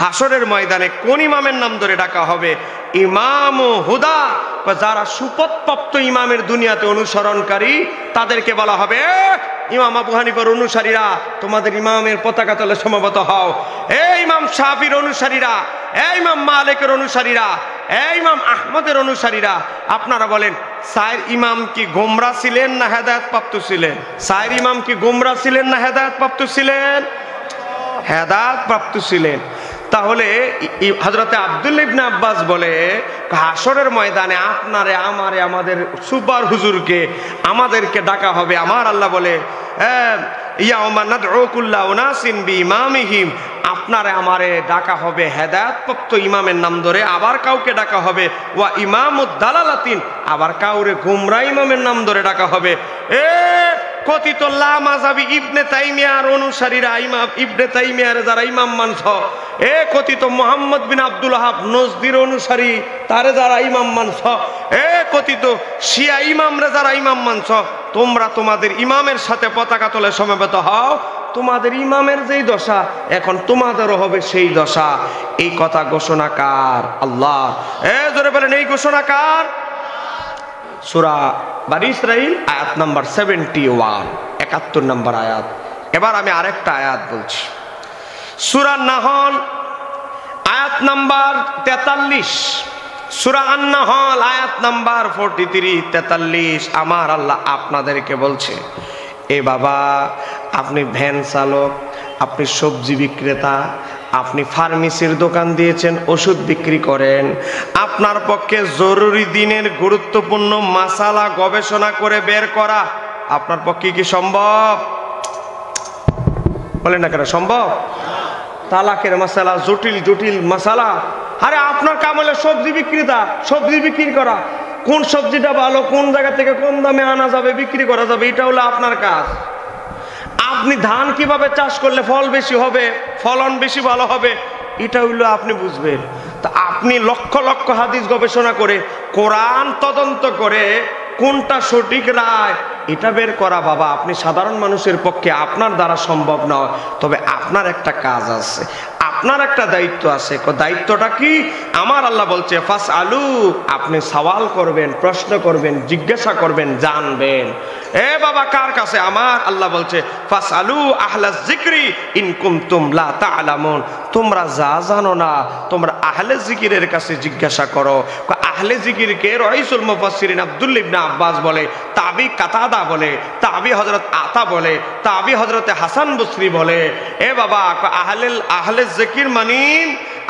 হাসরের ময়দানে কোন ইমামের নাম ধরে ডাকা হবে? ইমাম হুদা, যারা সুপথপ্রাপ্ত ইমামের দুনিয়াতে অনুসরণকারী তাদেরকে বলা হবে, ইমাম আবু হানিফার অনুসারীরা তোমাদের ইমামের পতাকা তলে সমবেত হও। ইমাম শাফির অনুসারীরা, ইমাম মালিকের অনুসারীরা, ইমাম আহমদের অনুসারীরা, আপনারা বলেন সাইর ইমাম কি গোমরা ছিলেন না হেদায়েত প্রাপ্ত ছিলেন? সাইর ইমাম কি গোমরা ছিলেন না হেদায়েত প্রাপ্ত ছিলেন? হেদায়েত প্রাপ্ত ছিলেন। তাহলে হযরতে আব্দুল্লাহ ইবনে আব্বাস বলে, হাসরের ময়দানে আপনারে আমারে আমাদের সুপার হুজুরকে আমাদেরকে ডাকা হবে। আমার আল্লাহ বলে, ইয়াউমা নাদউ কুল্লা উনাসিন বিইমামিহিম, আপনারে আমারে ডাকা হবে হেদায়েতপ্রাপ্ত ইমামের নাম ধরে। আবার কাউকে ডাকা হবে ওয়া ইমামুদ দালালাতিন, আবার কাউরে গোমরা ইমামের নাম ধরে ডাকা হবে। কথিত লামাযাবি ইবনে তাইমিয়ার অনুসারীরা, ইমাম ইবনে তাইমিয়ার যারা ইমাম মানছ, কথিত মুহাম্মদ বিন আব্দুল ওয়াহাব নজদির অনুসারী তারে যারা ইমাম মানছ, কথিত শিয়া ইমামরা যারা ইমাম মানছ, তোমরা তোমাদের ইমামের সাথে পতাকা তলে সমবেত হও। তোমাদের ইমামের যেই দশা এখন তোমাদেরও হবে সেই দশা। এই কথা ঘোষণা কার? আল্লাহ। জোরে বলেন, এই ঘোষণা কার? সূরা বনী ইসরাঈল আয়াত নাম্বার 71, 71 নম্বর আয়াত। এবার আমি আরেকটা আয়াত বলছি, সূরা নাহল আয়াত নাম্বার 43, সূরা আন-নাহল আয়াত নাম্বার 43, 43। আমার আল্লাহ আপনাদেরকে বলছে, এ বাবা, আপনি ভ্যান চালক, আপনি সবজি বিক্রেতা, আপনি ফার্মেসির দোকান দিয়েছেন, ওষুধ বিক্রি করেন, আপনার পক্ষে জরুরি দিনের গুরুত্বপূর্ণ মাসালা গবেষণা করে বের করা আপনার পক্ষে কি সম্ভব? বলেন না কেন সম্ভব? তালাকের মাসালা, জটিল জটিল মাসালা। আরে আপনার কাম হলো সবজি বিক্রেতা, সবজি বিক্রি করা, কোন সবজিটা ভালো, কোন জায়গা থেকে কোন দামে আনা যাবে, বিক্রি করা যাবে, এটা হলো আপনার কাজ। আপনি ধান কিভাবে চাষ করলে ফল বেশি হবে, ফলন বেশি ভালো হবে, এটা হইলো আপনি বুঝবেন। তা আপনি লক্ষ লক্ষ হাদিস গবেষণা করে, কোরআন তদন্ত করে কোনটা সঠিক রায় এটা বের করা, বাবা আপনি সাধারণ মানুষের পক্ষে আপনার দ্বারা সম্ভব নয়। তবে আপনার একটা কাজ আছে, আপনার একটা দায়িত্ব আছে। দায়িত্বটা কি? আমার আল্লাহ বলছে ফাসআলু, আপনি সওয়াল করবেন, প্রশ্ন করবেন, জিজ্ঞাসা করবেন, জানবেন। বাবা কার কাছে? আমার আল্লাহ বলছে ফাসআলু আহলাজ যিকরি ইন কুনতুম লা তা'লামুন, তোমরা যা জানো না তোমরা আহলে যিকিরের কাছে জিজ্ঞাসা করো। আহলে যিকিরকে রাইসুল মুফাসসিরিন আব্দুল্লাহ ইবনে আব্বাস বলে, তাবি কাতাদা বলে, তাবি হযরত আতা বলে, তাবি হযরতে হাসান বসরি বলে। বাবা আহলে যিকির মানে,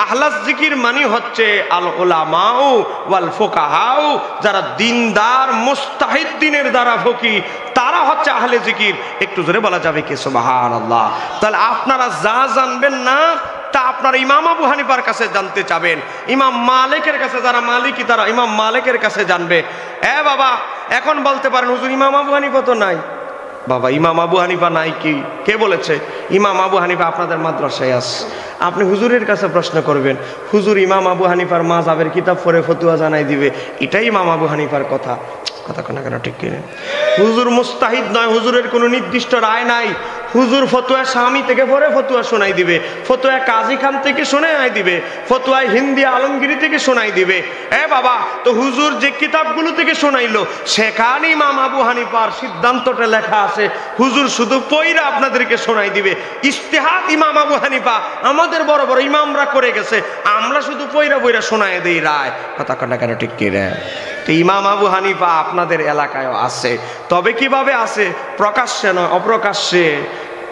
আহলাজ যিকির মানে হচ্ছে আল উলামাউ ওয়াল ফুকাহাউ, যারা দিনদার মুস্তাহিদ দিনের দ্বারা ফকি, তারা হচ্ছে আহলে যিকির। একটু জোরে বলা যাবে কি সুবহানাল্লাহ? তাহলে আপনারা যা জানবেন না তা আপনারা ইমাম আবু হানিফার কাছে জানতে চাবেন, ইমাম মালিকের কাছে, যারা মালিকি তারা ইমাম মালিকের কাছে জানবে। বাবা এখন বলতে পারেন হুজুর ইমাম আবু হানিফা তো নাই। বাবা ইমাম আবু হানিফা নাই কি? কে বলেছে? ইমাম আবু হানিফা আপনাদের মাদ্রাসায় আছে। আপনি হুজুরের কাছে প্রশ্ন করবেন, হুজুর ইমাম আবু হানিফার মাযহাবের কিতাব পড়ে ফতোয়া জানাই দিবে, এটাই ইমাম আবু হানিফার কথা। কথা কোনা কেন ঠিক কিনা? হুজুর মুস্তাহিদ নয়, হুজুরের কোনো নির্দিষ্ট রায় নাই। হুজুর ফতোয়া স্বামী থেকে পড়ে ফতোয়া শোনাই দিবে, ফতোয়া কাজী খান থেকে শোনাই দিবে, ফতোয়া হিন্দি আলমগিরি থেকে শোনাই দিবে। বাবা তো হুজুর যে কিতাবগুলো থেকে শোনাইলো সেখানে ইমাম আবু হানিফার সিদ্ধান্তটা লেখা আছে, হুজুর শুধু পয়রা আপনাদেরকে শোনাই দিবে। ইজতিহাদ ইমাম আবু হানিফা আমাদের বড় বড় ইমামরা করে গেছে, আমরা শুধু পয়রা পয়রা শোনাই দেই রায়। কথা কোনা কেন ঠিক কিনা? তো ইমাম আবু হানিফা আপনাদের এলাকায়ও আছে, তবে কিভাবে আছে? প্রকাশ্যে নয়, অপ্রকাশ্যে।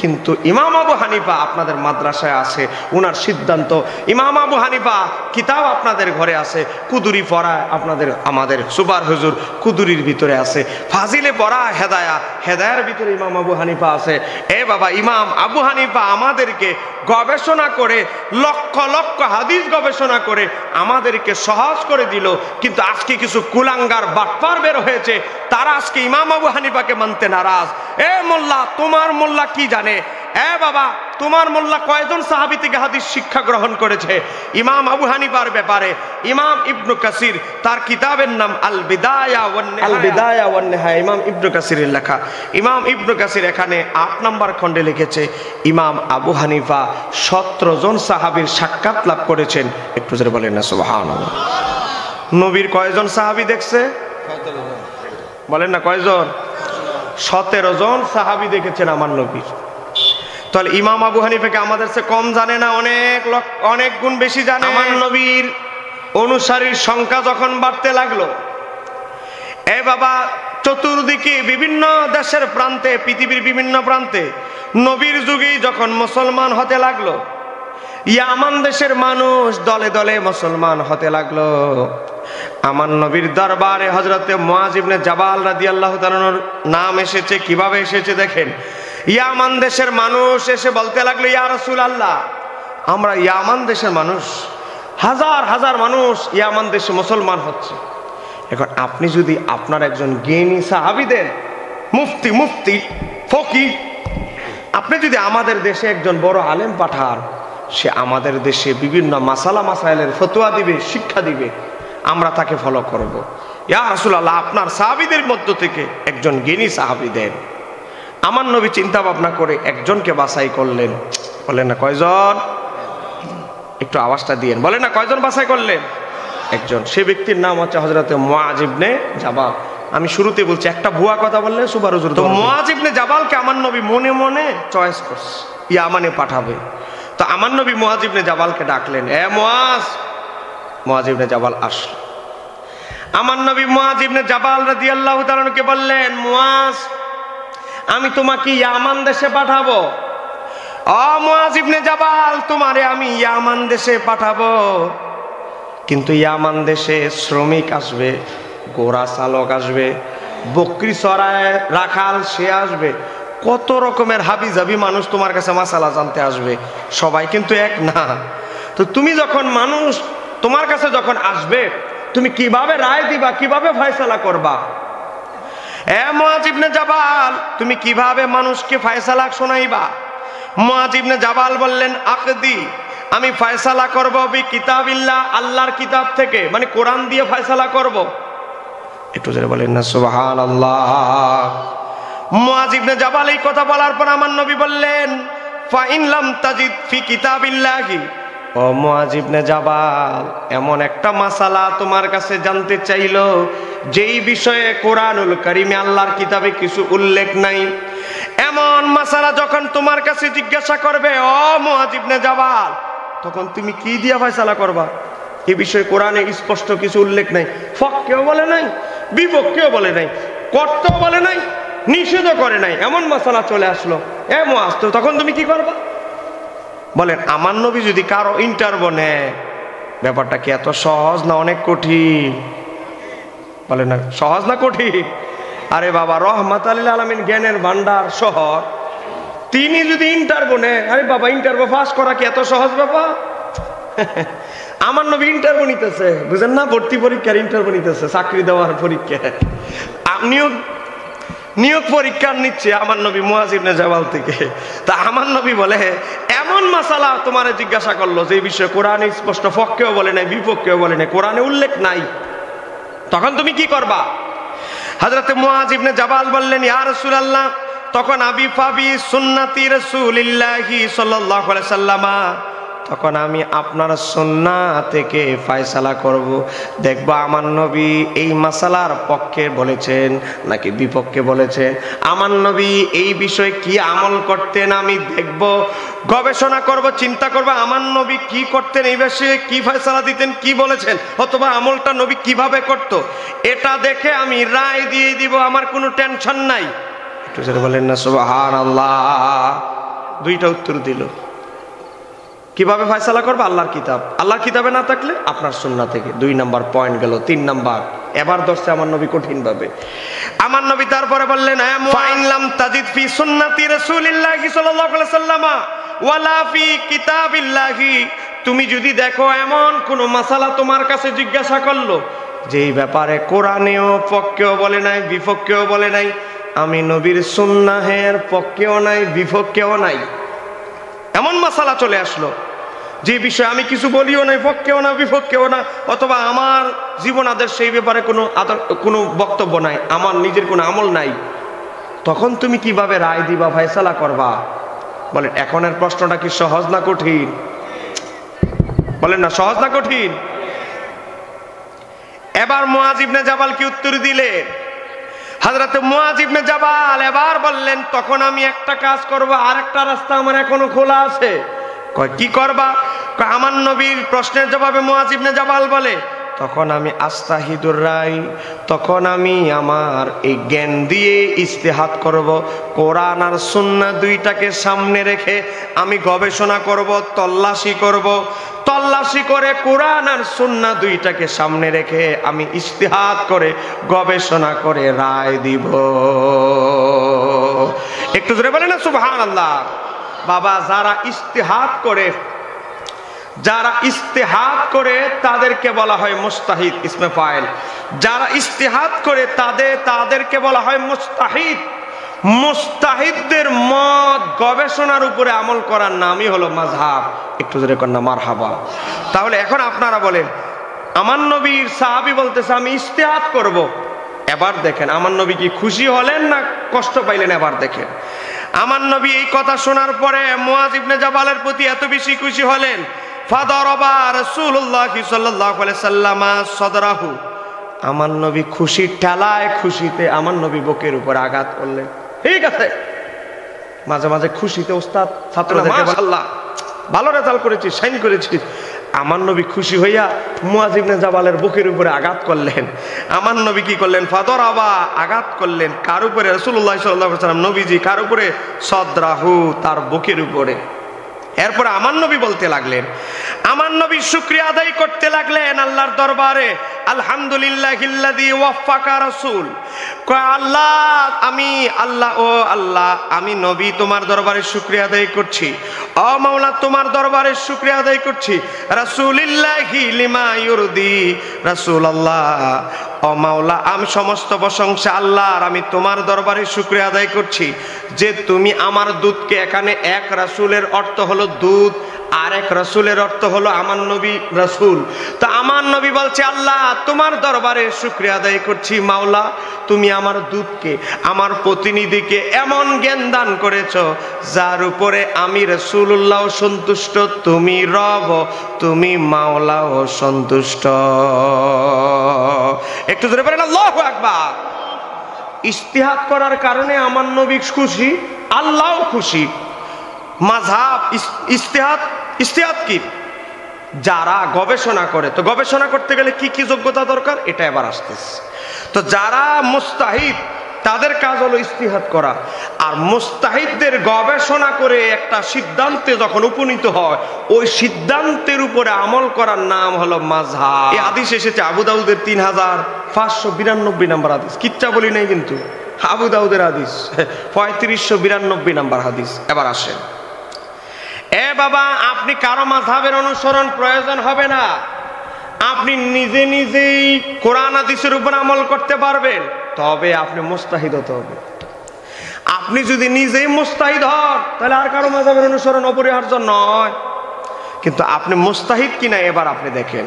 কিন্তু ইমাম আবু হানিফা আপনাদের মাদ্রাসায় আছে, উনার সিদ্ধান্ত। ইমাম আবু হানিফা কিতাব আপনাদের ঘরে আছে, কুদুরি পড়ায় আপনাদের, আমাদের সুপার হুজুর কুদুরির ভিতরে আছে, ফাজিলে পড়া হেদায়া, হেদায়ার ভিতরে ইমাম আবু হানিফা আছে। বাবা ইমাম আবু হানিফা আমাদেরকে গবেষণা করে, লক্ষ লক্ষ হাদিস গবেষণা করে আমাদেরকে সহজ করে দিল। কিন্তু আজকে কিছু কুলাঙ্গার বাটপার বের হয়েছে, তারা আজকে ইমাম আবু হানিফাকে মানতে নারাজ। মোল্লা, তোমার মোল্লা কি জানে? এ বাবা, তোমার মোল্লা কয়জন সাহাবী থেকে হাদিস শিক্ষা গ্রহণ করেছে? ইমাম আবু হানিফার ব্যাপারে ইমাম ইবনু কাসির, তার কিতাবের নাম আল বিদায়া ওয়ান নিহায়া, ইমাম ইবনু কাসিরের লেখা। ইমাম ইবনু কাসির এখানে 8 নম্বর খণ্ডে লিখেছে, ইমাম আবু হানিফা 17 জন সাহাবীর সাক্ষাৎ লাভ করেছেন। একটু জোরে বলেন না সুবহানাল্লাহ। নবীর কয়জন সাহাবী দেখছে? বলেন না কয়জন? 17 জন সাহাবী দেখেছেন আমার নবীর। তাহলে ইমাম আবু হানিফাকে আমাদের চেয়ে কম জানে না? অনেক গুণ বেশি জানে। আমার নবীর অনুসারীর সংখ্যা যখন বাড়তে লাগলো, এ বাবা, চতুর্দিকে বিভিন্ন দেশের প্রান্তে, পৃথিবীর বিভিন্ন প্রান্তে নবীর যুগে যখন মুসলমান হতে লাগলো, ইয়ামান দেশের মানুষ দলে দলে মুসলমান হতে লাগলো। আমার নবীর দরবারে হযরতে মুআয ইবনে জাবাল রাদিয়াল্লাহু তাআলার নাম এসেছে। কিভাবে এসেছে দেখেন। ইয়ামান দেশের মানুষ এসে বলতে লাগলো, ইয়া রাসূলুল্লাহ, আমরা ইয়ামান দেশের মানুষ, হাজার হাজার মানুষ ইয়ামান দেশে মুসলমান হচ্ছে। এখন আপনি যদি আপনার একজন জ্ঞানী সাহাবী দেন, মুফতি ফকিহ, আপনি যদি আমাদের দেশে একজন বড় আলেম পাঠান, সে আমাদের দেশে বিভিন্ন মাসালা মাসাইলের ফতোয়া দিবে, শিক্ষা দিবে, আমরা তাকে ফলো করব। ইয়া রাসূলুল্লাহ, আপনার সাহাবীদের মধ্য থেকে একজন জ্ঞানী সাহাবী দেন। আমার নবী চিন্তা ভাবনা করে একজনকে বাছাই করলেন। বলেন না কয়জন? একটু আওয়াজটা দিয়েন, বলেন না কয়জন বাছাই করলেন? একজন। সে ব্যক্তির নাম হচ্ছে হযরতে মুআয ইবনে জাবাল। আমি শুরুতে বলছি, একটা ভুয়া কথা বললে সুবার হুজুর। তো মুআয ইবনে জাবালকে আমার নবী মনে মনে চয়েস করছে, ইয়ামানে পাঠাবে। তো আমার নবী মুআয ইবনে জাবালকে ডাকলেন, এ মুআয। মুআয ইবনে জাবাল আসল। আমার নবী মুআয ইবনে জাবাল রাদিয়াল্লাহু তাআলাকে বললেন, মুআয, আমি তোমাকে ইয়ামান দেশে পাঠাবো। ও মুআয ইবনে জাবাল, তোমারে আমি ইয়ামান দেশে পাঠাবো, কিন্তু ইয়ামান দেশে শ্রমিক আসবে, ঘোড়া চালক আসবে, বকরি চড়ায় রাখাল সে আসবে, কত রকমের হাবিজাবি মানুষ তোমার কাছে মাসালা জানতে আসবে, সবাই কিন্তু এক না। তো তুমি যখন মানুষ তোমার কাছে যখন আসবে, তুমি কিভাবে রায় দিবা, কিভাবে ফয়সালা করবা? এ মুআয ইবনে জাবাল, তুমি কিভাবে মানুষকে ফয়সালা শোনাইবা? মুআয ইবনে জাবাল বললেন, আকদি, আমি ফয়সালা করব বি কিতাবিল্লাহ, আল্লাহর কিতাব থেকে, মানে কোরআন দিয়ে ফয়সালা করব। একটু জোরে বলেন না সুবহানাল্লাহ। মুআয ইবনে জাবাল এই কথা বলার পর আমার নবী বললেন, ফা ইন লাম তাজিদ ফি কিতাবিল্লাহি, ও মুআয ইবনে জাবাল, এমন একটা মাসালা তোমার কাছে জানতে চাইলো যেই বিষয়ে কোরআনুল কারীমে আল্লাহর কিতাবে কিছু উল্লেখ নাই, এমন মাসালা যখন তোমার কাছে জিজ্ঞাসা করবে, ও মুআয ইবনে জাবাল, তখন তুমি কি দিয়া ফয়সালা করবা? এই বিষয়ে কোরআনে স্পষ্ট কিছু উল্লেখ নাই, পক্ষেও বলে নাই, বিপক্ষেও বলে নাই, করতেও বলে নাই, নিষেধও করে নাই, এমন মাসালা চলে আসলো। এ মুআয, তো তখন তুমি কি করবা? বলেন, আমার নবী যদি কারো ইন্টারভিউ নেয়, ব্যাপারটা কি এত সহজ না অনেক কঠিন? বলেন না, সহজ না কঠিন? আরে বাবা, রহমাতুল লিল আলামিন, জ্ঞানের ভান্ডার শহর, তিনি যদি ইন্টারভিউ নেয়, আরে বাবা, ইন্টারভিউ পাস করা কি এত সহজ ব্যাপার? আমার নবী ইন্টারভিউ নিতেছে, বুঝেন না, ভর্তি পরীক্ষার ইন্টারভিউ নিতেছে, চাকরি দেওয়ার পরীক্ষা, নিয়োগ পরীক্ষা নিচ্ছে আমার নবী মুআয ইবনে জাবাল থেকে। তা আমার নবী বলে, এমন মাসালা তোমারে জিজ্ঞাসা করলো যে বিষয়ে কোরআনে স্পষ্ট পক্ষেও বলে নাই, বিপক্ষেও বলে নাই, কোরআনে উল্লেখ নাই, তখন তুমি কি করবা? হযরতে মুআয ইবনে জাবাল বললেন, ইয়া রাসূলুল্লাহ, তখন আবি ফাবি সুন্নতি রাসূলিল্লাহি সাল্লাল্লাহু আলাইহি সাল্লাম, তখন আমি আপনার সুন্নাহ থেকে ফয়সালা করব, দেখব আমার নবী এই মাসালার পক্ষে বলেছেন নাকি বিপক্ষে বলেছেন, আমার নবী এই বিষয়ে কি আমল করতেন আমি দেখব, গবেষণা করব, চিন্তা করব আমার নবী কি করতেন, এই বিষয়ে কি ফয়সালা দিতেন, কি বলেছেন, অথবা আমলটা নবী কিভাবে করত, এটা দেখে আমি রায় দিয়ে দিব, আমার কোনো টেনশন নাই। একটু জোরে বলেন না সুবহানাল্লাহ। দুইটা উত্তর দিল। কিভাবে ফয়সালা করবে? আল্লাহর কিতাব, আল্লাহর কিতাবে না থাকলে আপনার সুন্নাহ থেকে। 2 নাম্বার পয়েন্ট গেল। 3 নাম্বার, এবার ধরছে আমার নবী কঠিন ভাবে। আমার নবী তারপরে বললেন, ফাইন লাম তাজিদ ফি সুন্নতি রাসূলিল্লাহি সাল্লাল্লাহু আলাইহি ওয়াসাল্লাম ওয়ালা ফি কিতাবিল্লাহি, তুমি যদি দেখো এমন কোন মাসালা তোমার কাছে জিজ্ঞাসা করলো যেই ব্যাপারে কোরআনেও পক্ষেও বলে নাই, বিপক্ষেও বলে নাই, আমি নবীর সুন্নাহের পক্ষেও নাই, বিপক্ষেও নাই, এমন মাসালা চলে আসলো যে বিষয়ে আমি কিছু বলিও না, পক্ষেও না বিপক্ষেও না, অথবা আমার জীবন আদর্শ সেই ব্যাপারে কোনো বক্তব্য নাই, আমার নিজের কোনো আমল নাই, তখন তুমি কিভাবে রায় দিবা, ফয়সালা করবা? বলেন এখনের প্রশ্নটা কি সহজ না কঠিন? বলেন না সহজ না কঠিন? এবার মুআয ইবনে জাবাল কি উত্তর দিলেন? হযরত মুআয ইবনে জাবাল এবার বললেন, তখন আমি একটা কাজ করব, আরেকটা রাস্তা আমার এখনো খোলা আছে। কয় কি করবা? কয় আমার নবীর প্রশ্নের জবাবে মুআয ইবনে জাবাল বলে, তখন আমি আস্তাহিদুর রাই, তখন আমি আমার এই জ্ঞান দিয়ে ইজতিহাদ করব, কোরআন আর সুন্নাহ দুইটাকে সামনে রেখে আমি গবেষণা করব, তল্লাশি করব, তল্লাশি করে কোরআন আর সুন্নাহ দুইটাকে সামনে রেখে আমি ইজতিহাদ করে গবেষণা করে রায় দিব। একটু জোরে বলেন না সুবহানাল্লাহ। বাবা, যারা ইজতিহাদ করে তাদেরকে বলা হয় মুজতাহিদ, ইসমে ফাইল। যারা ইজতিহাদ করে তাদেরকে বলা হয় মুজতাহিদ। মুজতাহিদদের মত গবেষণার উপরে আমল করার নামই হলো মাযহাব। একটু জোরে কর না মারহাবা। তাহলে এখন আপনারা বলেন, আমার নবীর সাহাবী বলতেছে আমি ইজতিহাদ করব। এবার দেখেন আমার নবী কি খুশি হলেন না কষ্ট পাইলেন? এবার দেখেন আমার নবী এই কথা শোনার পরে মুআয ইবনে জাবালের প্রতি এত বেশি খুশি হলেন, ফাদারাবা রাসূলুল্লাহ সাল্লাল্লাহু আলাইহি ওয়াসাল্লাম সাদরাহু, আমার নবী খুশির ঠেলায় খুশিতে আমার নবী বুকের উপর আঘাত করলেন। ঠিক আছে, মাঝে মাঝে খুশিতে ওস্তাদ ছাত্রদেরকে মাশাআল্লাহ ভালো রেজাল্ট করেছিস, সাইন করেছিস। আমার নবী খুশি হইয়া মুআয ইবনে জাবালের বুকের উপরে আঘাত করলেন। আমার নবী কি করলেন? ফাদারাবা, আঘাত করলেন। কার উপরে? রাসূলুল্লাহ সাল্লাল্লাহু আলাইহি ওয়াসাল্লাম, নবীজি কার উপরে? সাদরাহু, তার বুকের উপরে। এরপরে আমার নবী বলতে লাগলেন, আমার নবী শুকরিয়া আদায় করতে লাগলেন আল্লাহর দরবারে, আলহামদুলিল্লাহিল্লাযী ওয়াফাকা রাসূল। কয় আল্লাহ আমি নবী তোমার দরবারে শুকরিয়া আদায় করছি, ও মাওলা তোমার দরবারে শুকরিয়া আদায় করছি, রাসূলিল্লাহি লিমা ইউরদি, রাসূলুল্লাহ ও মাওলা আমি সমস্ত প্রশংসা আল্লাহর, আমি তোমার দরবারে শুকরিয়া আদায় করছি যে তুমি আমার দুধকে, এখানে এক রাসূলের অর্থ হলো দুধ, আর এক রাসূলের অর্থ হলো আমার নবী রাসূল। তো আমার নবী বলছে আল্লাহ তোমার দরবারে শুকরিয়া আদায় করছি, মাওলা তুমি আমার দুধকে, আমার প্রতিনিধিকে এমন জ্ঞান দান করেছো যার উপরে আমি রাসূলুল্লাহ সন্তুষ্ট, তুমি রব, তুমি মাওলাও সন্তুষ্ট। একটু জোরে বলেন আল্লাহু আকবার। ইজতিহাদ করার কারণে আমার নবী খুশি, আল্লাহও খুশি। মাযহাব ইজতিহাদ কি? যারা গবেষণা করে, তো গবেষণা করতে গেলে কি কি যোগ্যতা দরকার এটা এবার আসতেছে। তো যারা মুজতাহিদ তাদের কাজ হলো ইজতিহাদ করা, আর মুজতাহিদদের গবেষণা করে একটা সিদ্ধান্তে যখন উপনীত হয় ওই সিদ্ধান্তের উপরে আমল করার নাম হলো মাযহাব। এই হাদিস এসেছে আবু দাউদের 3592 নম্বর হাদিস, কিচ্ছা বলি নাই কিন্তু, আবু দাউদের হাদিস 3592 নম্বর হাদিস। এবার আসেন, এ বাবা আপনি কারো মাযহাবের অনুসরণ প্রয়োজন হবে না, আপনি নিজে নিজেই কোরআন হাদিসের উপর আমল করতে পারবেন, তবে আপনি মুজতাহিদ হতে হবে। আপনি যদি নিজেই মুজতাহিদ হন তাহলে আর কারো মাযহাবের অনুসরণ অপরিহার্য নয়। কিন্তু আপনি মুজতাহিদ কিনা এবার আপনি দেখেন।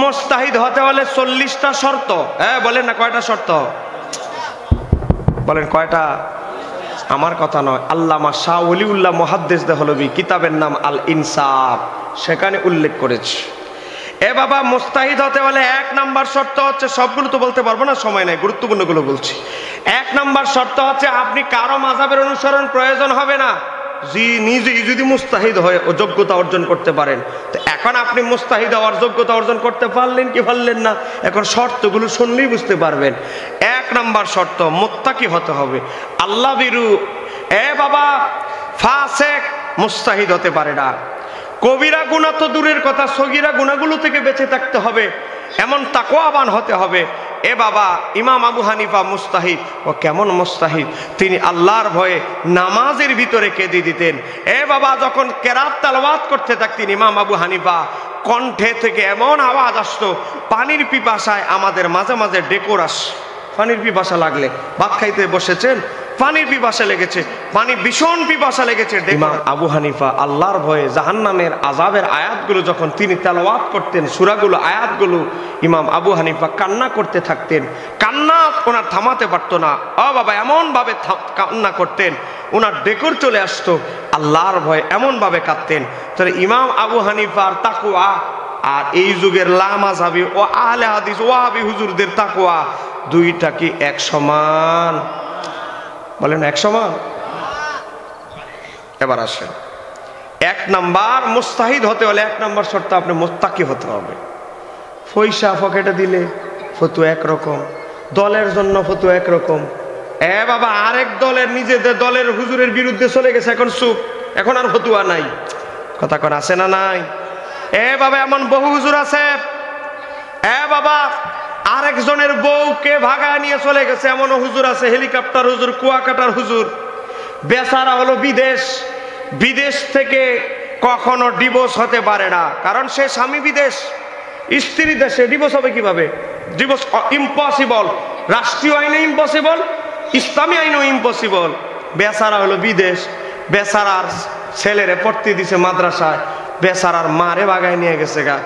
মুজতাহিদ হতে হলে 40টা শর্ত, হ্যাঁ বলেন না কয়টা শর্ত? বলেন কয়টা? আমার কথা নয়, আল্লামা শাহ ওলিউল্লাহ মুহাদ্দিস দেহলভী কিতাবের নাম আল ইনসাফ, সেখানে উল্লেখ করেছে। এ বাবা মুজতাহিদ হতে হলে 1 নাম্বার শর্ত হচ্ছে, সবগুলো তো বলতে পারবো না, সময় নাই, গুরুত্বপূর্ণগুলো বলছি। 1 নাম্বার শর্ত হচ্ছে আপনি কারো মাযহাবের অনুসরণ প্রয়োজন হবে না, নিজেই যদি মুজতাহিদ হয়ে ও যোগ্যতা অর্জন করতে পারেন। তো এখন আপনি মুজতাহিদ হওয়ার যোগ্যতা অর্জন করতে পারলেন কি পারলেন না, এখন শর্তগুলো শুনলেই বুঝতে পারবেন। 1 নাম্বার শর্ত, মুত্তাকি হতে হবে, আল্লাহ বিরু। এ বাবা ফাসেক মুজতাহিদ হতে পারে না, কবিরা গুনাহ তো দূরের কথা, সগীরা গুনাহগুলো থেকে বেঁচে থাকতে হবে, এমন তাকওয়াবান হতে হবে। এ বাবা ইমাম আবু হানিফা মুজতাহিদ। ও কেমন মুজতাহিদ? তিনি আল্লাহর ভয়ে নামাজের ভিতরে কেঁদে দিতেন। এ বাবা যখন কেরাত তেলাওয়াত করতে থাকতেন ইমাম আবু হানিফা, কণ্ঠে থেকে এমন আওয়াজ আসতো, পানির পিপাসায় আমাদের মাঝে মাঝে ডেকর আসে। পানির পিপাসা লাগলে, ভাত খাইতে বসেছেন, পানির পিপাসা লেগেছে, পানি ভীষণ পিপাসা লেগেছে। ইমাম আবু হানিফা আল্লাহর ভয়ে জাহান্নামের আযাবের আয়াতগুলো যখন তিনি তেলাওয়াত করতেন, সূরাগুলো আয়াতগুলো, ইমাম আবু হানিফা কান্না করতে থাকতেন। কান্না ওনার থামাতে পারতো না। ও বাবা, এমন ভাবে কান্না করতেন, ওনার ডেকর চলে আসতো। আল্লাহর ভয়ে এমন ভাবে কাঁদতেন। তাহলে ইমাম আবু হানিফার তাকওয়া আর এই যুগের লামাযহাবী ও আহলে হাদিস ওয়াহাবী হুজুরদের তাকওয়া দুইটা কি এক সমান? বলেন এক সমান? এবার আসেন, এক নাম্বার মুস্তাহিদ হতে হলে এক নাম্বার শর্ত আপনি মুত্তাকি হতে হবে। পয়সা পকেটে দিলে ফতুয়া একরকম, দলের জন্য ফতুয়া একরকম। বাবা, আরেক দলের নিজেদের দলের হুজুরের বিরুদ্ধে চলে গেছে, এখন চুপ, এখন আর ফতুয়া নাই। কথা কোন আছে না নাই? বাবা, এমন বহু হুজুর আছে। বাবা, আরেকজনের বউকে ভাগায় নিয়ে চলে গেছে, এমন হুজুর আছে। হেলিকপ্টার হুজুর, কুয়াকাটার হুজুর, বেচারা হলো বিদেশ। বিদেশ থেকে কখনো ডিভোর্স হতে পারে না, কারণ সে স্বামী বিদেশ, স্ত্রী দেশে। ডিভোর্স হবে কিভাবে? Divorce impossible. রাষ্ট্রীয় আইনে ইম্পসিবল, ইসলামী আইনেও ইম্পসিবল। বেচারা হলো বিদেশ, বেচারার ছেলেরে পড়তে দিছে মাদ্রাসায়, বেচারার মারে ভাগায় নিয়ে গেছে গা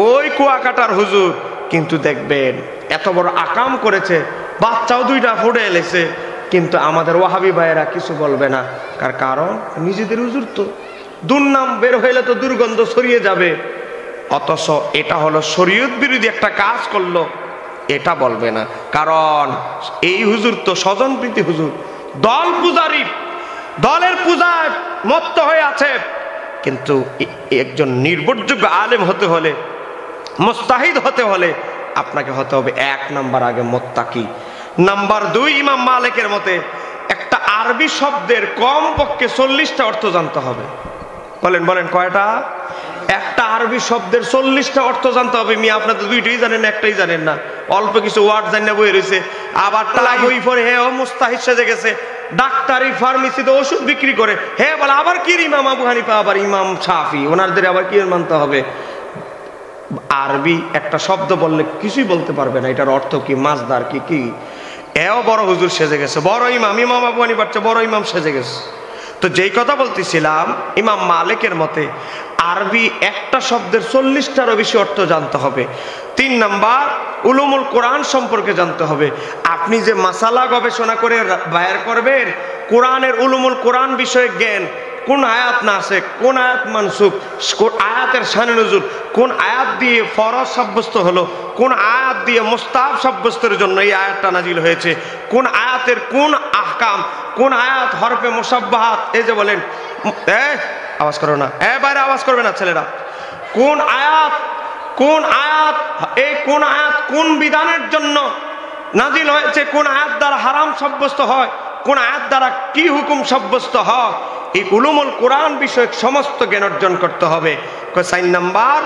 ওই কুয়াকাটার হুজুর। কিন্তু দেখবেন এত বড় আকাম করেছে, বাচ্চাও দুইটা ফুটে এলেছে, কিন্তু আমাদের ওয়াহাবি ভাইয়েরা কিছু বলবে না। কারণ নিজেদের হুজুর তো, দুর্নাম বের হইলে তো দুর্গন্ধ ছড়িয়ে যাবে। অথচ এটা হলো শরীয়ত বিরোধী একটা কাজ করলো, এটা বলবে না। কারণ এই হুজুর তো স্বজনপ্রীতি হুজুর, দল পূজারী, দলের পূজায় মত্ত হয়ে আছে। কিন্তু একজন নির্ভরযোগ্য আলেম হতে হলে, মুস্তাহিদ হতে হলে আপনাকে হতে হবে এক নাম্বার আগে মুত্তাকি। নাম্বার দুই, ইমাম মালিকের মতে একটা আরবি শব্দের কম পক্ষে 40টা অর্থ জানতে হবে। বলেন বলেন কয়টা? একটা আরবি শব্দের 40টা অর্থ জানতে হবে। মিয়া, আপনার তো দুইটাই জানেন, একটাই জানেন না। অল্প কিছু ওয়ার্ড জানিয়ে বই রয়েছে, আবার বই পড়ে হে ও মুস্তাহিদ সেজে গেছে। ডাক্তারি ফার্মেসিতে ওষুধ বিক্রি করে, হে বলে আবার কি ইমাম আবু হানিফা, আবার ইমাম শাফি, ওনাদের আবার কি মানতে হবে? আরবি একটা শব্দ বললে কিছুই বলতে পারবে না, এটার অর্থ কি, মাজদার কি কি। এও বড় হুজুর সেজে গেছে, বড় ইমাম, ইমাম আবু হানিফার চেয়ে বড় ইমাম সেজে গেছে। তো যেই কথা বলতেছিলাম, ইমাম মালিকের মতে আরবি একটা শব্দের 40টারও বেশি অর্থ জানতে হবে। 3 নাম্বার, উলুমুল কোরআন সম্পর্কে জানতে হবে। আপনি যে মাসালা গবেষণা করে বাইর করবেন, কোরআনের উলুমুল কোরআন বিষয়ে জ্ঞান, কোন আয়াত না আছে, কোন আয়াত মানসুখ, কোন আয়াতের শানে নুজুল, কোন আয়াত দিয়ে ফরজ সাব্যস্ত হলো, কোন আয়াত দিয়ে মুস্তাহাব সাব্যস্তের জন্য এই আয়াতটা নাজিল হয়েছে, কোন আয়াতের কোন আহকাম, কোন আয়াত হরফে মুসাব্বাহাত, এই যে বলেন আওয়াজ করো না, বাইরে আওয়াজ করবে না ছেলেরা, কোন আয়াত এই কোন আয়াত কোন বিধানের জন্য নাজিল হয়েছে, কোন আয়াত দ্বারা হারাম সাব্যস্ত হয়, কোন আয়াত দ্বারা কি হুকুম সাব্যস্ত হয়, এই উলুমুল কোরআন বিষয়ক সমস্ত জ্ঞান অর্জন করতে হবে। 4 নাম্বার,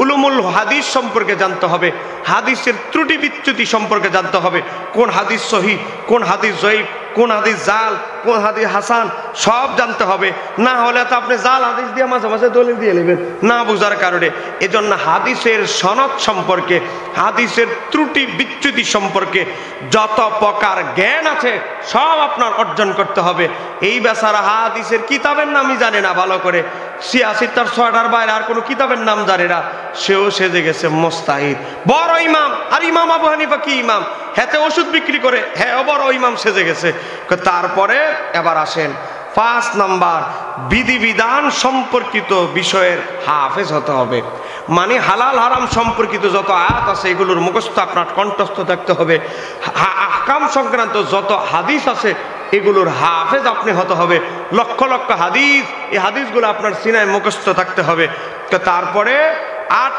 উলুমুল হাদিস সম্পর্কে জানতে হবে, হাদিসের ত্রুটি বিচ্যুতি সম্পর্কে জানতে হবে, কোন হাদিস সহিহ, কোন হাদিস জয়ীফ, কোন হাদিস জাল, কোন হাদিস হাসান, সব জানতে হবে। না হলে তো আপনি জাল হাদিস দিয়ে মাঝে মাঝে দলিল দিয়ে নেবেন না বুঝার কারণে। এজন্য হাদিসের সনদ সম্পর্কে, হাদিসের ত্রুটি বিচ্যুতি সম্পর্কে যত প্রকার জ্ঞান আছে সব আপনার অর্জন করতে হবে। এই বেচারা হাদিসের কিতাবের নামই জানে না ভালো করে, 86 তার 6টার বাইরে আর কোনো কিতাবের নাম জানে না, সেও সেজে গেছে মুস্তাহিদ, বড় ইমাম। আর ইমাম আবু হানিফা কি ইমাম? হাতে ওষুধ বিক্রি করে, হ্যাঁ বড় ইমাম সেজে গেছে। তারপরে এবার আসেন 5 নাম্বার, বিধিবিধান সম্পর্কিত বিষয়ের হাফেজ হতে হবে। মানে হালাল হারাম সম্পর্কিত যত আয়াত আছে এগুলোর মুখস্থ আপনার কণ্ঠস্থ থাকতে হবে। আহকাম সংক্রান্ত যত হাদিস আছে এগুলোর হাফেজ আপনি হতে হবে। লক্ষ লক্ষ হাদিস, এই হাদিসগুলো আপনার সিনায় মুখস্থ থাকতে হবে। তারপরে 6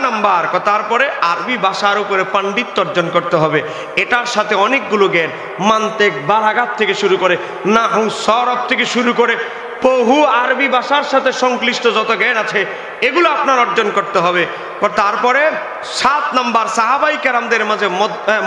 নাম্বার, তারপরে আরবি ভাষার উপরে পাণ্ডিত্য অর্জন করতে হবে। এটার সাথে অনেকগুলো জ্ঞান, মান্তেক, বালাগাত থেকে শুরু করে, নাহু, সরফ থেকে শুরু করে বহু আরবি ভাষার সাথে সংশ্লিষ্ট যত জ্ঞান আছে এগুলো আপনার অর্জন করতে হবে। তারপরে 7 নম্বর সাহাবাই কেরামদের মাঝে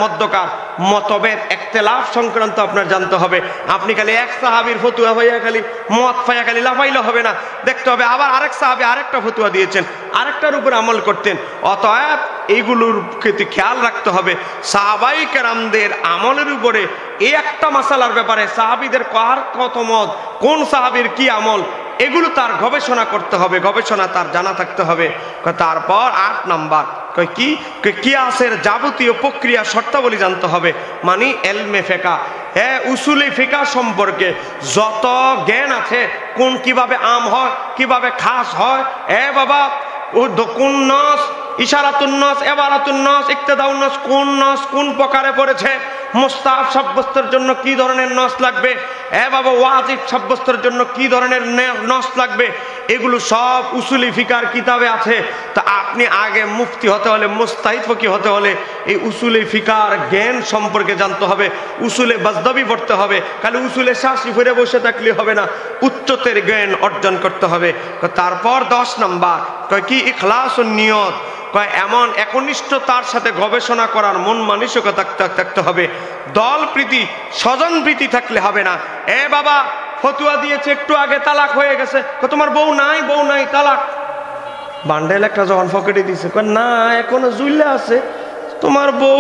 মধ্যকার মতভেদ ইখতিলাফ সংক্রান্ত আপনার জানতে হবে। আপনি খালি এক সাহাবীর ফতুয়া হইয়া খালি মত পাইয়া খালি লাফাইলে হবে না, দেখতে হবে আবার আরেক সাহাবী আরেকটা ফতুয়া দিয়েছেন, আরেকটার উপর আমল করতেন। অতএব এইগুলোর প্রতি খেয়াল রাখতে হবে। সাহাবাই কেরামদের আমলের উপরে এই একটা মাসালার ব্যাপারে সাহাবীদের কার কত মত, কোন সাহাবীর কি আমল, এগুলো তার গবেষণা করতে হবে, গবেষণা তার জানা থাকতে হবে। তারপর 8 নাম্বার কি কিয়াসের যাবতীয় প্রক্রিয়া শর্তাবলী জানতে হবে, মানে এলমে ফিকহ, উসুলে ফিকহ সম্পর্কে যত জ্ঞান আছে, কোন কিভাবে আম হয়, কিভাবে খাস হয়, বাবা ও কোন নস, ইশারাতুন নস, ইবারাতুন নস, ইক্তেদাউন নস, কোন প্রকারে পড়েছে, মুস্তাহাব সাব্যস্তের জন্য কি ধরনের নস লাগবে, বাবা ওয়াজিব সাব্যস্তের জন্য কি ধরনের নস লাগবে, এগুলো সব উসুলি ফিকার কিতাবে আছে। তা আপনি আগে মুফতি হতে হলে, মুস্তাহিদ ফকি হতে হলে এই উসুলি ফিকার জ্ঞান সম্পর্কে জানতে হবে, উসুলে বাজদাবি পড়তে হবে, খালি উসুলে শাসি ফিরে বসে থাকলে হবে না, উচ্চতের জ্ঞান অর্জন করতে হবে। তারপর 10 নাম্বার কি ইখলাসুন নিয়ত, এমন একনিষ্ঠতার সাথে গবেষণা করার মন মানসিকতা থাকতে হবে। দল প্রীতি স্বজন প্রীতি থাকলে হবে না। বাবা ফতুয়া দিয়েছে একটু আগে তালাক হয়ে গেছে, তোমার বউ নাই তালাক, বান্ডেল একটা যখন পকেটে দিছে, না এখনো জুইলা আছে, তোমার বউ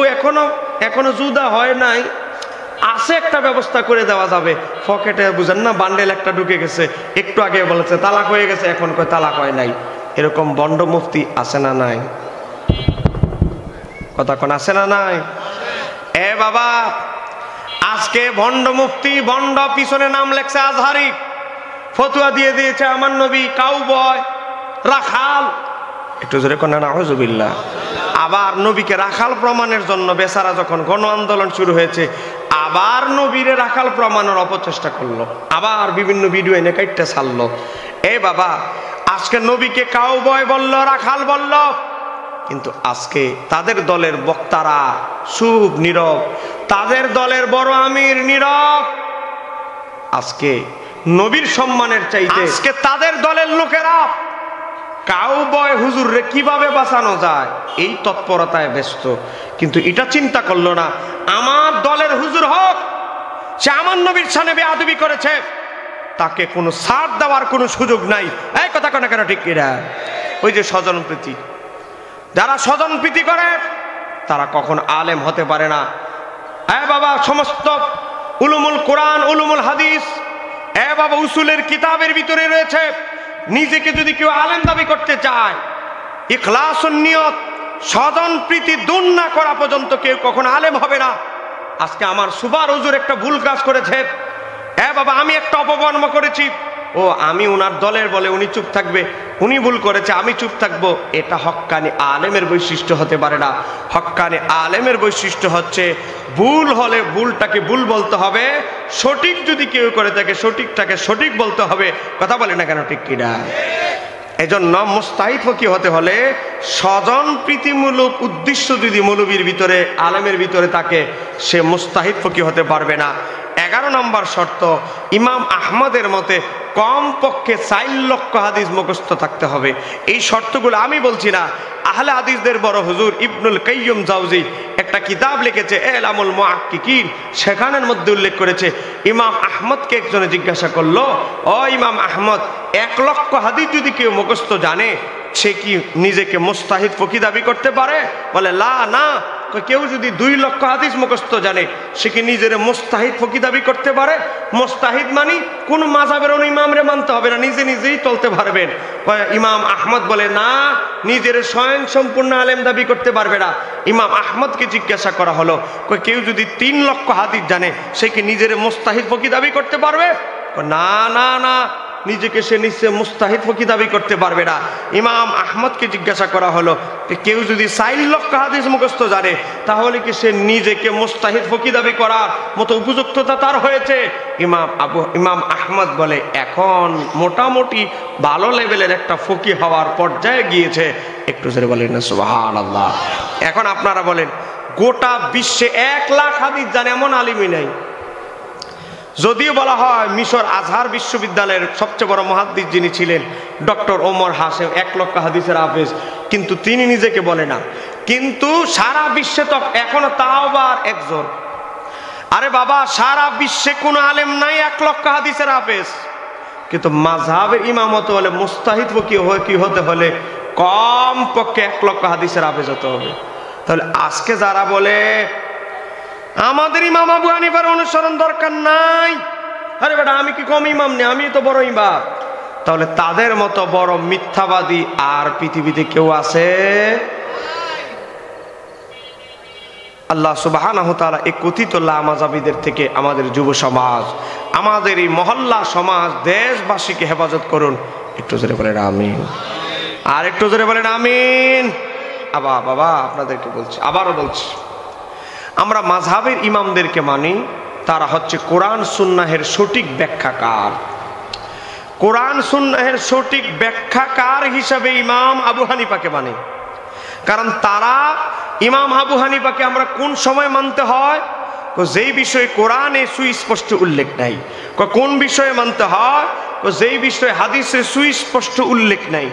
এখনো জুদা হয় নাই, আছে একটা ব্যবস্থা করে দেওয়া যাবে। পকেটে বুঝেন না, বান্ডেল একটা ঢুকে গেছে, একটু আগে বলেছে তালাক হয়ে গেছে, এখন কয় তালাক হয় নাই। এরকম বন্ড মুফতি আছে না নাই? কথা কোন আছে না নাই? বাবা আজকে ভণ্ড মুফতি, ভণ্ড পিছনে নাম লেখছে আজহারি, ফতুয়া দিয়ে দিয়েছে আমার নবী কাউবয়, রাখাল, একটু জোরে কোন নাউজুবিল্লাহ। আবার নবীকে রাখাল প্রমাণের জন্য বেচারা যখন গণ আন্দোলন শুরু হয়েছে, আবার নবীরে রাখাল প্রমাণের অপচেষ্টা করলো, আবার বিভিন্ন ভিডিও এনে কাটতে ছাড়লো। বাবা আজকে নবীকে কাউবয় বলল, রাখাল বলল, কিন্তু আজকে তাদের দলের বক্তারা চুপ নীরব, তাদের দলের বড় আমির নীরব। আজকে নবীর সম্মানের চাইতে আজকে তাদের দলের লোকেরা কাউবয় হুজুররে কিভাবে বাঁচানো যায় এই তৎপরতায় ব্যস্ত, কিন্তু এটা চিন্তা করলো না আমার দলের হুজুর হোক, সে আমার নবীর সামনে বেয়াদবি করেছে, তাকে কোনো ছাড় দেওয়ার কোনো সুযোগ নাই। এই কথা কেন কেন ঠিক কিনা? ওই যে স্বজন প্রীতি, যারা স্বজন প্রীতি করে তারা কখন আলেম হতে পারে না। বাবা সমস্ত উলুমুল কোরআন, উলুমুল হাদিস, বাবা উসুলের কিতাবের ভিতরে রয়েছে। নিজেকে যদি কেউ আলেম দাবি করতে চায়, ইখলাসুন নিয়ত, স্বজন প্রীতি দূর না করা পর্যন্ত কেউ কখন আলেম হবে না। আজকে আমার সুবার হুজুর একটা ভুল কাজ করেছে, বাবা আমি একটা অপকর্ম করেছি, আমি উনার দলের বলে উনি চুপ থাকবে, উনি ভুল করেছে আমি চুপ থাকবো, এটা হক্কানি আলেমের বৈশিষ্ট্য হতে পারে না। হক্কানি আলেমের বৈশিষ্ট্য হচ্ছে ভুল হলে ভুলটাকে ভুল বলতে হবে, সঠিক যদি কেউ করে থাকে সঠিকটাকে সঠিক বলতে হবে। কথা বলে না কেন ঠিক কিনা? এজন্য মুস্তাহিদ ফকি হতে হলে স্বজন প্রীতিমূলক উদ্দেশ্য যদি মৌলবীর ভিতরে, আলেমের ভিতরে থাকে, সে মুস্তাহিদ ফকি হতে পারবে না। 11 নম্বর শর্ত, ইমাম আহমদের মতে কমপক্ষে 4 লক্ষ হাদিস মুখস্থ থাকতে হবে। এই শর্তগুলো আমি বলছি না, আহলে হাদিসদের বড় হুজুর ইবনুল কাইয়্যিম জাওজি একটা কিতাব লিখেছে ইলামুল মুহাক্কিকিন, সেখানের মধ্যে উল্লেখ করেছে ইমাম আহমদকে একজনে জিজ্ঞাসা করলো, ও ইমাম আহমদ, 1 লক্ষ হাদিস যদি কেউ মুখস্থ জানে সে কি নিজেকে মুস্তাহিদ ফকি দাবি করতে পারে? বলে না, কেউ যদি 2 লক্ষ হাদিস মুখস্থ জানে সে কি নিজের মুস্তাহিদ ফকি দাবি করতে পারে? মুস্তাহিদ মানে কোন মাযহাবের ইমামরে মানতে হবে না, নিজে নিজেই চলতে পারবেন। ইমাম আহমদ বলে না, নিজের স্বয়ং সম্পূর্ণ আলেম দাবি করতে পারবে না। ইমাম আহমদকে জিজ্ঞাসা করা হলো, কেউ যদি 3 লক্ষ হাদিস জানে সে কি নিজের মুস্তাহিদ ফকি দাবি করতে পারবে? না, নিজেকে সে নিশ্চয় মুস্তাহিদ ফকি দাবি করতে পারবে না। ইমাম আহমদকে জিজ্ঞাসা করা হলো, কেউ যদি 4 লক্ষ হাদিস মুখস্থ জানে তাহলে কি সে নিজেকে মুস্তাহিদ ফকি দাবি করার মতো উপযুক্ততা তার হয়েছে? ইমাম আহমদ বলে, এখন মোটামুটি ভালো লেভেলের একটা ফকি হওয়ার পর্যায়ে গিয়েছে। একটু জোরে বলেন না সুবহানাল্লাহ। এখন আপনারা বলেন, গোটা বিশ্বে 1 লাখ হাদিস জানে এমন আলিমই নাই। যদিও বলা হয় মিশর আজহার বিশ্ববিদ্যালয়ের সবচেয়ে বড় মুহাদ্দিস যিনি ছিলেন ডক্টর ওমর হাশেম 1 লক্ষ হাদিসের হাফেজ, কিন্তু তিনি নিজেকে বলে না। কিন্তু সারা বিশ্বে তো এখনো তাও বা একজন। আরে বাবা, সারা বিশ্বে কোনো আলেম নাই 1 লক্ষ হাদিসের হাফেজ, কিন্তু মাযহাবের ইমামত হলে মুস্তাহিদ কি হতে হলে কম পক্ষে 1 লক্ষ হাদিসের হাফেজ হতে হবে। তাহলে আজকে যারা বলে আমাদের ইমাম আবু হানিফার অনুসরণ দরকার নাই, আরে বেটা আমি কি কম ইমাম নেই, আমি তো বড় ইমাম, তাহলে তাদের মতো বড় মিথ্যাবাদী আর পৃথিবীতে কেউ আছে? আল্লাহ সুবহানাহু ওয়া তাআলা এই কথিত লামাযাবিদের থেকে আমাদের যুব সমাজ, আমাদের এই মহল্লা সমাজ, দেশবাসীকে হেফাজত করুন। একটু জোরে বলেন আমিন, আর একটু জোরে বলেন আমিন। বাবা আপনাদেরকে বলছি, আবারও বলছি, আমরা মাযহাবের ইমামদেরকে মানি, তারা হচ্ছে কোরআন সুন্নাহের সঠিক ব্যাখ্যাকার। কোরআন সুন্নাহের সঠিক ব্যাখ্যাকার হিসাবে ইমাম আবু হানিফাকে মানে। কারণ তারা ইমাম আবু হানিফাকে আমরা কোন সময় মানতে হয়? যেই বিষয়ে কোরআনে সুস্পষ্ট উল্লেখ নাই। কোন বিষয়ে মানতে হয়? যেই বিষয়ে হাদিসে সুস্পষ্ট উল্লেখ নাই।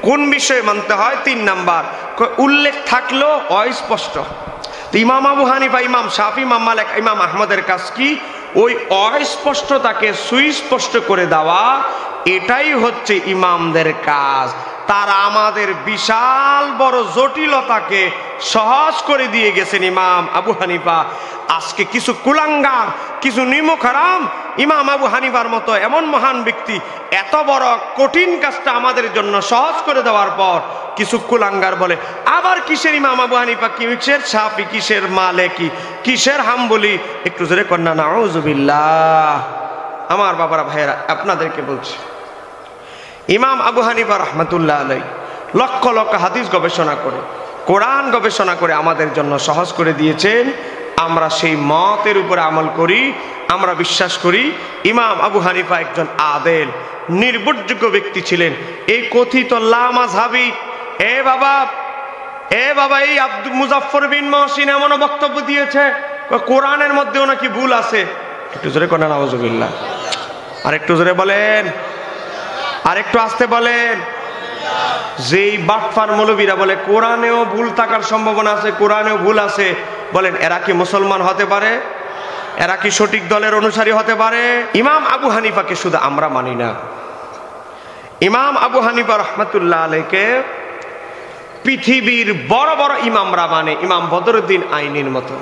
কোন বিষয়ে মানতে হয়? 3 নাম্বার, উল্লেখ থাকলেও অস্পষ্ট। ইমাম আবু হানিফা, ইমাম শাফি, ইমাম মালিক, ইমাম আহমদের কাজ কি? ওই অস্পষ্টতাকে সুস্পষ্ট করে দেওয়া, এটাই হচ্ছে ইমামদের কাজ। তারা আমাদের বিশাল বড় জটিলতাকে সহজ করে দিয়ে গেছেন ইমাম আবু হানিফা। আজকে কিছু কুলাঙ্গার, কিছু নিমুখারাম ইমাম আবু হানিফার মতো এমন মহান ব্যক্তি এত বড় কঠিন কাজটা আমাদের জন্য সহজ করে দেওয়ার পর কিছু কুলাঙ্গার বলে আবার কিসের ইমাম আবু হানিফা, কিসের শাফি, কিসের মালিকি, কিসের হাম্বলি। একটু জোরে কন্যা নাউজুবিল্লাহ। আমার বাবারা ভাইয়েরা, আপনাদেরকে বলছি, ইমাম আবু হানিফা রাহমাতুল্লাহ আলাইহি লক্ষ লক্ষ হাদিস গবেষণা করে, কোরআন গবেষণা করে আমাদের জন্য সহজ করে দিয়েছেন। আমরা সেই মতের উপরে আমল করি। আমরা বিশ্বাস করি ইমাম আবু হানিফা একজন আদেল, নির্ভরযোগ্য ব্যক্তি ছিলেন। এই কথিত লামাযহাবী এ বাবা এই আব্দুল মুজাফফর বিন মহসিন এমন বক্তব্য দিয়েছে কোরআনের মধ্যেও নাকি ভুল আছে। একটু জোরে করেন নাউজুবিল্লাহ। আর একটু জোরে বলেন, আর একটু আস্তে বলেন। যেই বাটফার মৌলবীরা বলে কোরআনেও ভুল থাকার সম্ভাবনা আছে, কোরআনেও ভুল আছে, বলেন এরা কি মুসলমান হতে পারে? এরা কি সঠিক দলের অনুসারী হতে পারে? ইমাম আবু হানিফাকে শুধু আমরা মানি না, ইমাম আবু হানিফা রাহমাতুল্লাহ আলাইহিকে পৃথিবীর বড় বড় ইমামরা মানে। ইমাম বদরুদ্দিন আইনির মতো,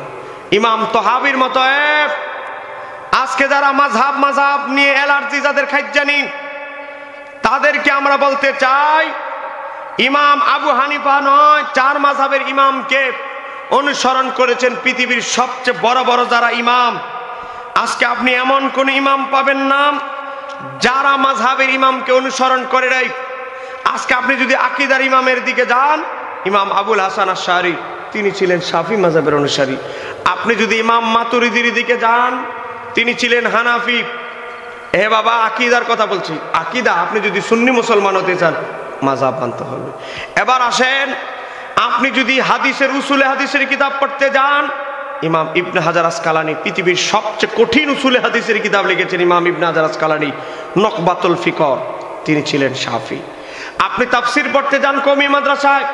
ইমাম তহাবির মতো। আজকে যারা মাযহাব নিয়ে অ্যালার্জি, যাদের খাইজানি, তাদেরকে আমরা বলতে চাই ইমাম আবু হানিফা নয়, 4 মাযহাবের ইমামকে অনুসরণ করেছেন পৃথিবীর সবচেয়ে বড় বড় যারা ইমাম। আজকে আপনি এমন কোন ইমাম পাবেন না যারা মাযহাবের ইমামকে অনুসরণ করে নাই। আজকে আপনি যদি আকীদার ইমামের দিকে যান, ইমাম আবুল হাসান আশ-শারি, তিনি ছিলেন শাফি মাযহাবের অনুসারী। আপনি যদি ইমাম মাতুরিদির দিকে যান, তিনি ছিলেন হানাফি। বাবা আকীদার কথা বলছি, আকীদা আপনি যদি সুন্নি মুসলমান হতে চান, মাযহাব মানতে হবে। এবার আসেন, আপনি যদি হাদিসের উসুলে হাদিসের কিতাব পড়তে যান, ইমাম ইবনে হাজার আসকালানি পৃথিবীর সবচেয়ে কঠিন উসুলে হাদিসের কিতাব লিখেছেন ইমাম ইবনে হাজার আসকালানি, নকবাতুল ফিকর, তিনি ছিলেন শাফি। আপনি তাফসীর পড়তে যান কওমি মাদ্রাসায়,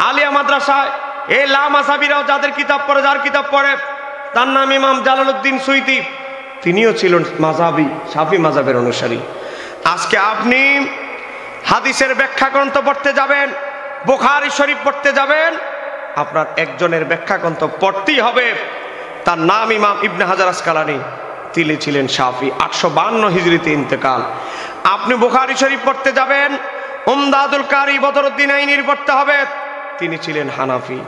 আলিয়া মাদ্রাসায়, এই লামাযহাবীরাও যাদের কিতাব পড়ে, যার কিতাব পড়ে, তার নাম ইমাম জালালউদ্দিন সুয়ুতী, তিনিও ছিলেন মাযহাবী, শাফি মাযহাবের অনুসারী। আজকে আপনি হাদিসের ব্যাখ্যা গ্রন্থ পড়তে যাবেন, বুখারী শরীফ পড়তে যাবেন, আপনার একজনের ব্যাখ্যা গ্রন্থ পড়তেই হবে, তার নাম ইমাম ইবনে হাজার আসকালানি, তিনি ছিলেন শাফি। 852 হিজরিতে ইন্তেকাল। আপনি বুখারী শরীফ পড়তে যাবেন, উমদাতুল কারি বদরুদ্দিন আইনির পড়তে হবে, তিনি ছিলেন হানাফি।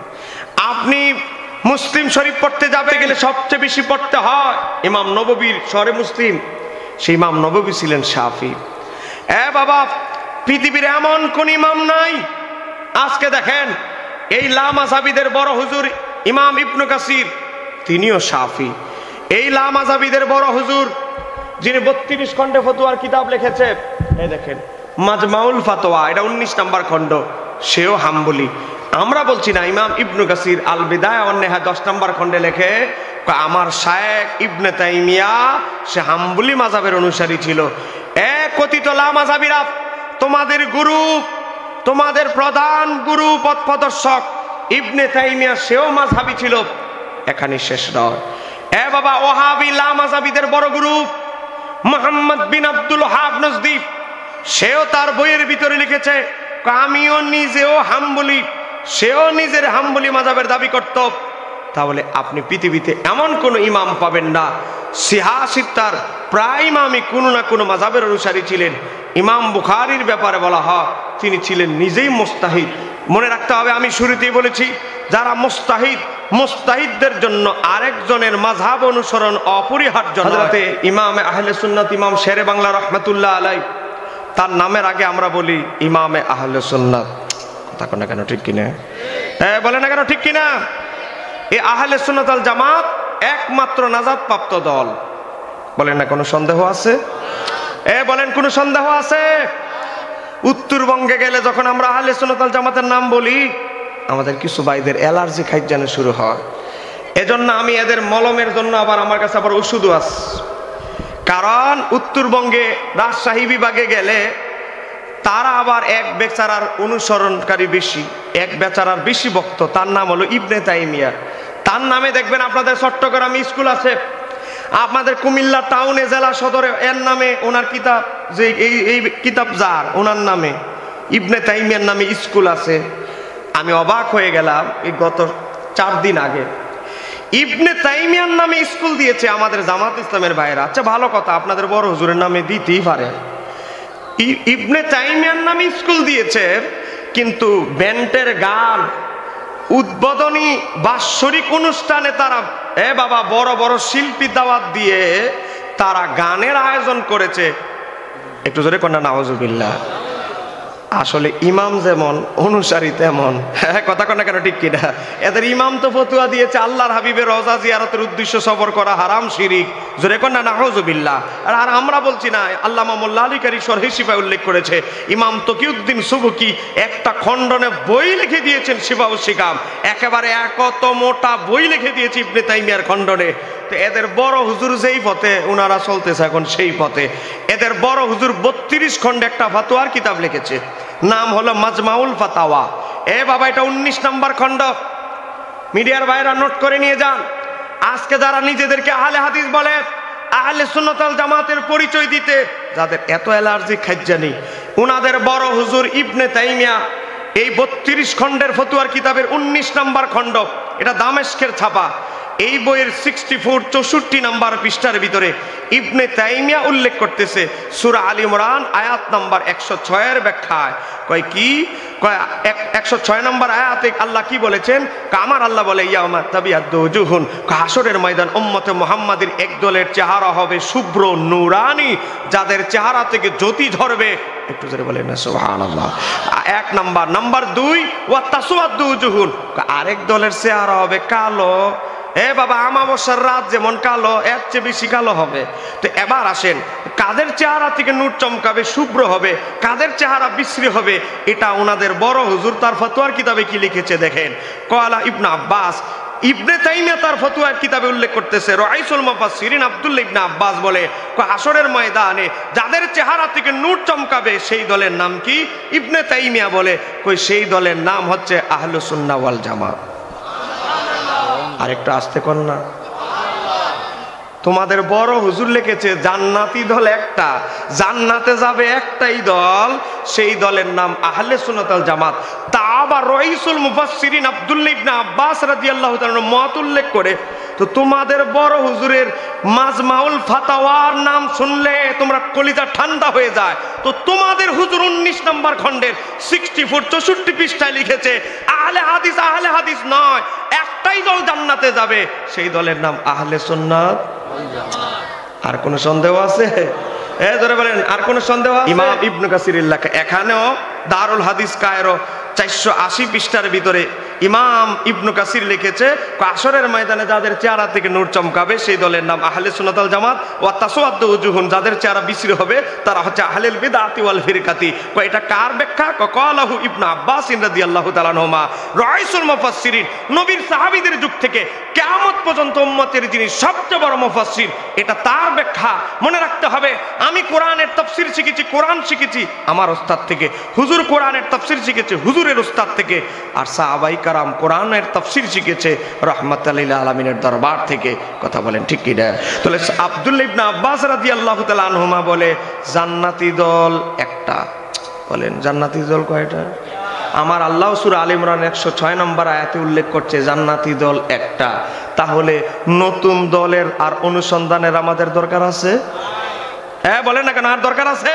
আপনি মুসলিম শরীফ পড়তে যাবে গেলে সবচেয়ে বেশি পড়তে হয় ইমাম নববীর শহরে মুসলিম, সেই ইমাম নববী ছিলেন শাফি। বাবা পৃথিবীর এমন কোন ইমাম নাই। আজকে দেখেন এই লামাযহাবীদের বড় হুজুর ইমাম ইবনে কাসির, তিনিও শাফি। এই লামাযহাবীদের বড় হুজুর যিনি 32 খণ্ডে ফতোয়ার কিতাব লিখেছে, এই দেখেন মাজমাউল ফাতোয়া, এটা 19 নম্বর খণ্ড, সেও হাম্বলি। আমরা বলছি না, ইমাম ইবনে কাসির আল বিদায়া ওয়ান নিহায়া 10 নম্বর খণ্ডে লেখে আমার শায়েখ ইবনে তাইমিয়া সে হাম্বলি মাযহাবের অনুসারী ছিল। কথিত লামাযহাবীরা, তোমাদের গুরু, তোমাদের প্রধান গুরু পথপ্রদর্শক ইবনে তাইমিয়া সেও মাযহাবী ছিল। এখানে শেষ নয়। বাবা, ওহাবী লামাযহাবীদের বড় গুরু মুহাম্মদ বিন আব্দুল ওয়াহাব নজদী, সেও তার বইয়ের ভিতরে লিখেছে, আমিও নিজেও হাম্বলি, সেও নিজের হাম্বলি মাযহাবের দাবি করত। তাহলে আপনি পৃথিবীতে এমন কোন ইমাম পাবেন না, সিহাসিত্তার প্রায় ইমামই কোনো না কোনো মাযহাবের অনুসারী ছিলেন। ইমাম বুখারীর ব্যাপারে বলা হয় তিনি ছিলেন নিজেই মুস্তাহিদ। মনে রাখতে হবে, আমি শুরুতেই বলেছি, যারা মুস্তাহিদ, মুস্তাহিদদের জন্য আরেকজনের মাযহাব অনুসরণ অপরিহার্য। হযরতে ইমামে আহলে সুন্নাত ইমাম শেরে বাংলা রাহমাতুল্লাহ আলাইহি, তার নামের আগে আমরা বলি ইমামে আহলে সুন্নাত। কথা কোন কেন ঠিক কিনা? বলে না কেন ঠিক কিনা? এই আহলে সুন্নাত ওয়াল জামাত একমাত্র নাজাত প্রাপ্ত দল। বলেন না কোনো সন্দেহ আছে? বলেন কোনো সন্দেহ আছে? উত্তরবঙ্গে গেলে যখন আমরা আহলে সুন্নাত ওয়াল জামাতের নাম বলি, আমাদের কিছু ভাইদের অ্যালার্জি খাইজানো শুরু হয়। এজন্য আমি এদের মলমের জন্য আবার আমার কাছে আবার ওষুধও আছে। কারণ উত্তরবঙ্গে রাজশাহী বিভাগে গেলে তারা আবার এক বেচারার অনুসরণকারী বেশি, এক বেচারার বেশি ভক্ত। তার নাম হলো ইবনে তাইমিয়া। তার নামে দেখবেন আপনাদের চট্টগ্রামে স্কুল আছে, আপনাদের কুমিল্লা টাউনে জেলা সদরে এর নামে ওনার কিতাব, যে এই কিতাব যার ওনার নামে ইবনে তাইমিয়ার নামে স্কুল আছে। আমি অবাক হয়ে গেলাম, এই গত 4 দিন আগে ইবনে তাইমিয়ার নামে স্কুল দিয়েছে আমাদের জামাত ইসলামের ভাইরা। আচ্ছা ভালো কথা, আপনাদের বড় হুজুরের নামে দিতেই পারে। ইবনে তাইমিয়ার নামে স্কুল দিয়েছে, কিন্তু ব্যান্ডের গান, উদ্বোধনী বাৎসরিক অনুষ্ঠানে তারা বাবা বড় বড় শিল্পী দাওয়াত দিয়ে তারা গানের আয়োজন করেছে। একটু জোরে কন্যা নাউজুবিল্লাহ। আসলে ইমাম যেমন অনুসারী তেমন। কথা কন্যা কেন ঠিক কিনা? এদের ইমাম তো ফতুয়া দিয়েছে আল্লাহর হাবিবের রওজা জিয়ারতের উদ্দেশ্য সফর করা হারাম, শিরিক। জোরে কন্যা নাউজুবিল্লাহ। আর আমরা বলছি না, আল্লামা মোল্লা আলী কারি শরহি শিফায় উল্লেখ করেছে, ইমাম তকিউদ্দিন সুবকি একটা খণ্ডনে বই লিখে দিয়েছেন, শিফা ও শিকাম, একেবারে কত মোটা বই লিখে দিয়েছে ইবনে তাইমিয়ার খণ্ডনে। তো এদের বড় হুজুর যেই পথে ওনারা চলতেছে এখন সেই পথে। এদের বড় হুজুর 32 খণ্ডে একটা ফাতোয়ার কিতাব লিখেছে, নাম হলো মাজমাউল ফাতাওয়া। বাবা, এটা 19 নম্বর খণ্ড। মিডিয়ার ভাইরা নোট করে নিয়ে যান। আজকে যারা নিজেদেরকে আহলে হাদিস বলে, আহলে সুন্নাত ওয়াল জামাতের পরিচয় দিতে যাদের এত অ্যালার্জি খাইজানি, উনাদের বড় হুজুর ইবনে তাইমিয়া এই 32 খণ্ডের ফতুয়ার কিতাবের 19 নম্বর খণ্ড, এটা দামেস্কের ছাপা। এই বইয়ের 64 নম্বর পৃষ্ঠার ভিতরে ইবনে তাইমিয়া উল্লেখ করতেছে সূরা আল ইমরান আয়াত নাম্বার 106 এর ব্যাখ্যায়। কয় কি? কয় 106 নম্বর আয়াতে আল্লাহ কি বলেছেন? আমার আল্লাহ বলে, ইয়াউমা তাবিয়াদ্দু ওজুহুন, হাসরের ময়দান উম্মতে মুহাম্মাদের এক দলের চেহারা হবে শুভ্র নূরানি, যাদের চেহারা থেকে জ্যোতি ঝরবে। একটু জোরে বলেন না সুবহানাল্লাহ। 1 নাম্বার। নাম্বার 2, ওয়া তাসওয়াদ্দু ওজুহুন, আরেক দলের চেহারা হবে কালো। বাবা, আমাবস্যার রাত যেমন কালো, এর চেয়ে বেশি কালো হবে। তো এবার আসেন, কাদের চেহারা থেকে নূর চমকাবে, শুভ্র হবে, কাদের চেহারা বিশ্রী হবে, এটা ওনাদের বড় হুজুর তার ফতোয়ার কিতাবে কি লিখেছে দেখেন। কয়লা ইবনে আব্বাস, ইবনে তাইমিয়া তার ফতোয়ার কিতাবে উল্লেখ করতেছে, রাইসুল মুফাসসিরিন আব্দুল্লাহ ইবনে আব্বাস বলে, হাসরের ময়দানে যাদের চেহারা থেকে নূর চমকাবে সেই দলের নাম কি? ইবনে তাইমিয়া বলে, সেই দলের নাম হচ্ছে আহলুস সুন্নাহ ওয়াল জামাত। আরেকটু আসতে কর না। তোমাদের বড় হুজুর লিখেছে জান্নাতি দল একটা, জান্নাতে যাবে একটাই দল, সেই দলের নাম আহলে সুন্নাত ওয়াল জামাত। তা আবার রাইসুল মুফাসসিরিন আব্দুল্লাহ ইবনে আব্বাস রাদিয়াল্লাহু তাআলা মত উল্লেখ করে। তো তোমাদের বড় হুজুরের মাজমাউল ফাতাওয়ার নাম শুনলে তোমরা কলিজা ঠান্ডা হয়ে যায়। তো তোমাদের হুজুর 19 নম্বর খণ্ডের 64 পৃষ্ঠায় লিখেছে আহলে হাদিস, আহলে হাদিস নয়, একটাই দল জান্নাতে যাবে, সেই দলের নাম আহলে সুন্নাত ওয়াল জামাত। আর কোন সন্দেহ আছে? ধরে বলেন, আর কোন সন্দেহ আছে? ইমাম ইবনে কাসির লেখা, এখানেও দারুল হাদিস কায়রো 480 পৃষ্ঠার ভিতরে ইমাম ইবনু কাসির লিখেছে আসরের ময়দানে যাদের চেহারা থেকে নূর চমকাবে সেই দলের নাম আহলে সুন্নাত ওয়াল জামাত, ওয়া তাসাওয়াদু উজুহুন যাদের চেহারা বিশ্রী হবে তারা হচ্ছে আহলুল বিদআতি ওয়াল ফিরকাতি। এটা কার ব্যাখ্যা? ক্বালাহু ইবনু আব্বাস রাদিয়াল্লাহু তাআলা আনহুমা রাইসুল মুফাসসিরিন। নবীর সাহাবীদের যুগ থেকে কিয়ামত পর্যন্ত উম্মতের যিনি সবচেয়ে বড় মুফাসসির, এটা তার ব্যাখ্যা। মনে রাখতে হবে, আমি কোরআনের তাফসীর শিখেছি, কোরআন শিখেছি আমার ওস্তাদ থেকে, হুজুর কোরআনের তাফসীর শিখেছে হুজুরের ওস্তাদ থেকে, আর সাহাবায়ে কেরাম কোরআনের তাফসীর শিখেছে রাহমাতাল লিল আলামিনের দরবার থেকে। কথা বলেন ঠিক কি না? তাহলে আব্দুল্লাহ ইবনে আব্বাস রাদিয়াল্লাহু তাআলা আনহুমা বলে জান্নাতি দল একটা। বলেন জান্নাতি দল কয়টা? আমার আল্লাহ সূরা আলে ইমরান 106 নম্বর আয়াতে উল্লেখ করছে জান্নাতি দল একটা। তাহলে নতুন দলের আর অনুসন্ধানের আমাদের দরকার আছে? হ্যাঁ বলেন না কেন, আর দরকার আছে?